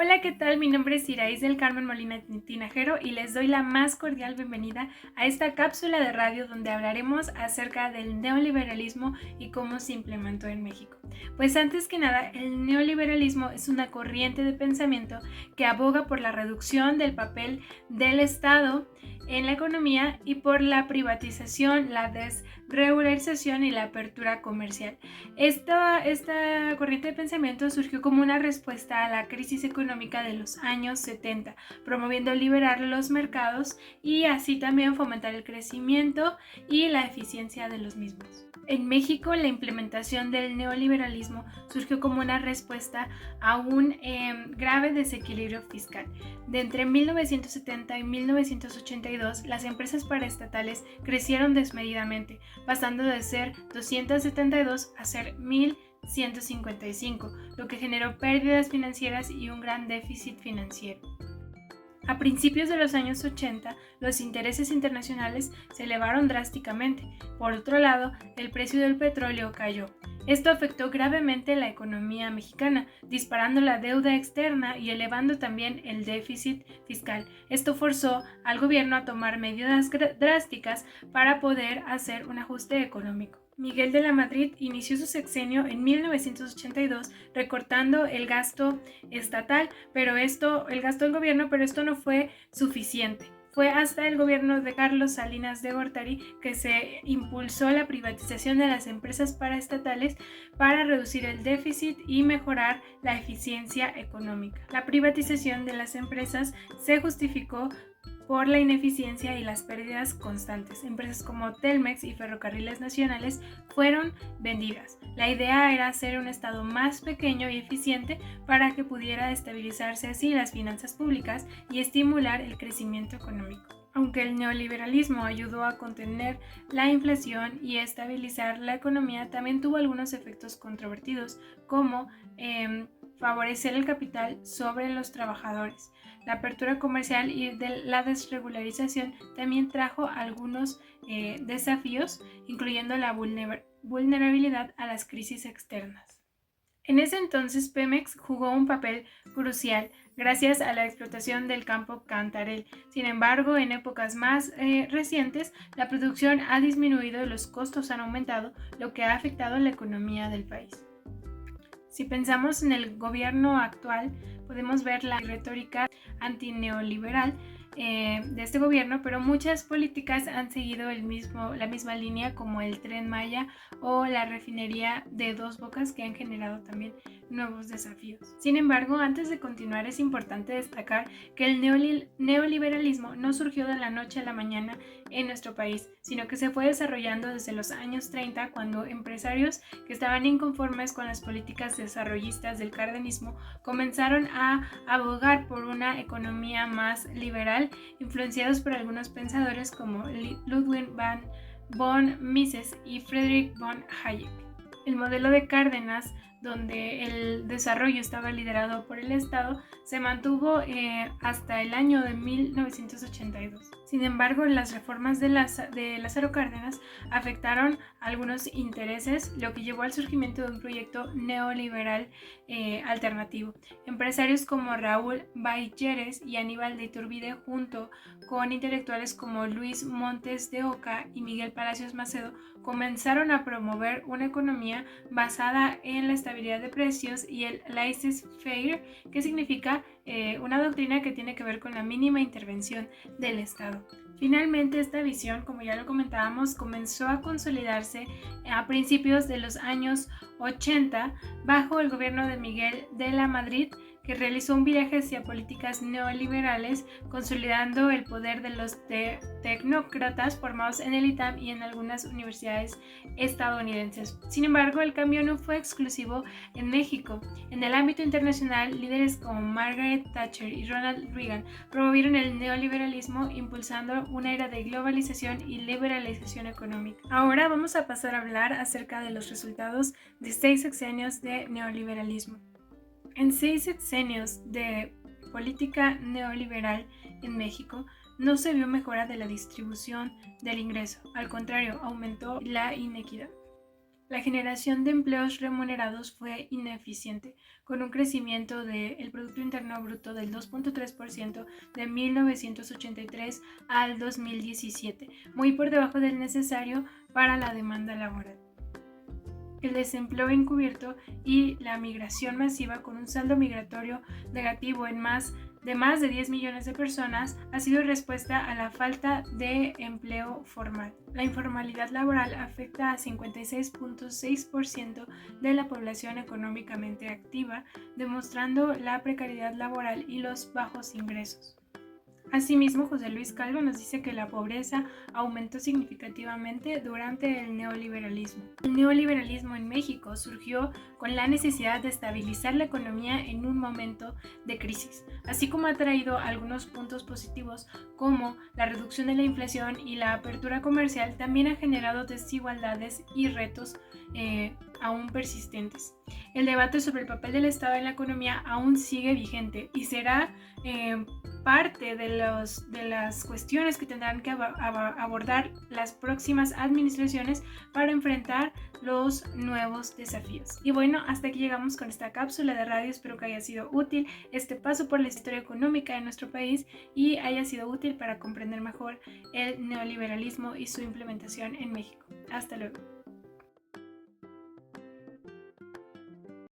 Hola, ¿qué tal? Mi nombre es Iraíz del Carmen Molina Tinajero y les doy la más cordial bienvenida a esta cápsula de radio donde hablaremos acerca del neoliberalismo y cómo se implementó en México. Pues antes que nada, el neoliberalismo es una corriente de pensamiento que aboga por la reducción del papel del Estado en la economía y por la privatización, la desregularización y la apertura comercial. Esta corriente de pensamiento surgió como una respuesta a la crisis económica de los años 70, promoviendo liberar los mercados y así también fomentar el crecimiento y la eficiencia de los mismos. En México, la implementación del neoliberalismo surgió como una respuesta a un grave desequilibrio fiscal. De entre 1970 y 1982, las empresas paraestatales crecieron desmedidamente, pasando de ser 272 a ser 1.155, lo que generó pérdidas financieras y un gran déficit financiero. A principios de los años 80, los intereses internacionales se elevaron drásticamente. Por otro lado, el precio del petróleo cayó. Esto afectó gravemente la economía mexicana, disparando la deuda externa y elevando también el déficit fiscal. Esto forzó al gobierno a tomar medidas drásticas para poder hacer un ajuste económico. Miguel de la Madrid inició su sexenio en 1982 recortando el gasto estatal, el gasto del gobierno, pero esto no fue suficiente. Fue hasta el gobierno de Carlos Salinas de Gortari que se impulsó la privatización de las empresas paraestatales para reducir el déficit y mejorar la eficiencia económica. La privatización de las empresas se justificó por la ineficiencia y las pérdidas constantes. Empresas como Telmex y Ferrocarriles Nacionales fueron vendidas. La idea era hacer un estado más pequeño y eficiente para que pudiera estabilizarse así las finanzas públicas y estimular el crecimiento económico. Aunque el neoliberalismo ayudó a contener la inflación y estabilizar la economía, también tuvo algunos efectos controvertidos, como favorecer el capital sobre los trabajadores. La apertura comercial y la desregularización también trajo algunos desafíos, incluyendo la vulnerabilidad a las crisis externas. En ese entonces, Pemex jugó un papel crucial gracias a la explotación del campo Cantarell. Sin embargo, en épocas más recientes, la producción ha disminuido y los costos han aumentado, lo que ha afectado la economía del país. Si pensamos en el gobierno actual, podemos ver la retórica antineoliberal de este gobierno, pero muchas políticas han seguido la misma línea, como el Tren Maya o la refinería de Dos Bocas, que han generado también nuevos desafíos. Sin embargo, antes de continuar, es importante destacar que el neoliberalismo no surgió de la noche a la mañana en nuestro país, sino que se fue desarrollando desde los años 30, cuando empresarios que estaban inconformes con las políticas desarrollistas del cardenismo comenzaron a abogar por una economía más liberal, influenciados por algunos pensadores como Ludwig von Mises y Friedrich von Hayek. El modelo de Cárdenas, donde el desarrollo estaba liderado por el Estado, se mantuvo hasta el año de 1982. Sin embargo, las reformas de Lázaro Cárdenas afectaron algunos intereses, lo que llevó al surgimiento de un proyecto neoliberal alternativo. Empresarios como Raúl Bailleres y Aníbal de Iturbide, junto con intelectuales como Luis Montes de Oca y Miguel Palacios Macedo, comenzaron a promover una economía basada en la estabilidad de precios y el laissez-faire, que significa una doctrina que tiene que ver con la mínima intervención del Estado. Finalmente, esta visión, como ya lo comentábamos, comenzó a consolidarse a principios de los años 80 bajo el gobierno de Miguel de la Madrid, que realizó un viraje hacia políticas neoliberales, consolidando el poder de los tecnócratas formados en el ITAM y en algunas universidades estadounidenses. Sin embargo, el cambio no fue exclusivo en México. En el ámbito internacional, líderes como Margaret Thatcher y Ronald Reagan promovieron el neoliberalismo, impulsando una era de globalización y liberalización económica. Ahora vamos a pasar a hablar acerca de los resultados de 6 sexenios de neoliberalismo. En 6 sexenios de política neoliberal en México, no se vio mejora de la distribución del ingreso, al contrario, aumentó la inequidad. La generación de empleos remunerados fue ineficiente, con un crecimiento del Producto Interno Bruto del 2.3% de 1983 al 2017, muy por debajo del necesario para la demanda laboral. El desempleo encubierto y la migración masiva, con un saldo migratorio negativo en más de 10 millones de personas, ha sido respuesta a la falta de empleo formal. La informalidad laboral afecta a 56.6% de la población económicamente activa, demostrando la precariedad laboral y los bajos ingresos. Asimismo, José Luis Calvo nos dice que la pobreza aumentó significativamente durante el neoliberalismo. El neoliberalismo en México surgió con la necesidad de estabilizar la economía en un momento de crisis, así como ha traído algunos puntos positivos como la reducción de la inflación y la apertura comercial. También ha generado desigualdades y retos aún persistentes. El debate sobre el papel del Estado en la economía aún sigue vigente y será parte de las cuestiones que tendrán que abordar las próximas administraciones para enfrentar los nuevos desafíos. Y bueno, hasta aquí llegamos con esta cápsula de radio. Espero que haya sido útil este paso por la historia económica de nuestro país y haya sido útil para comprender mejor el neoliberalismo y su implementación en México. Hasta luego.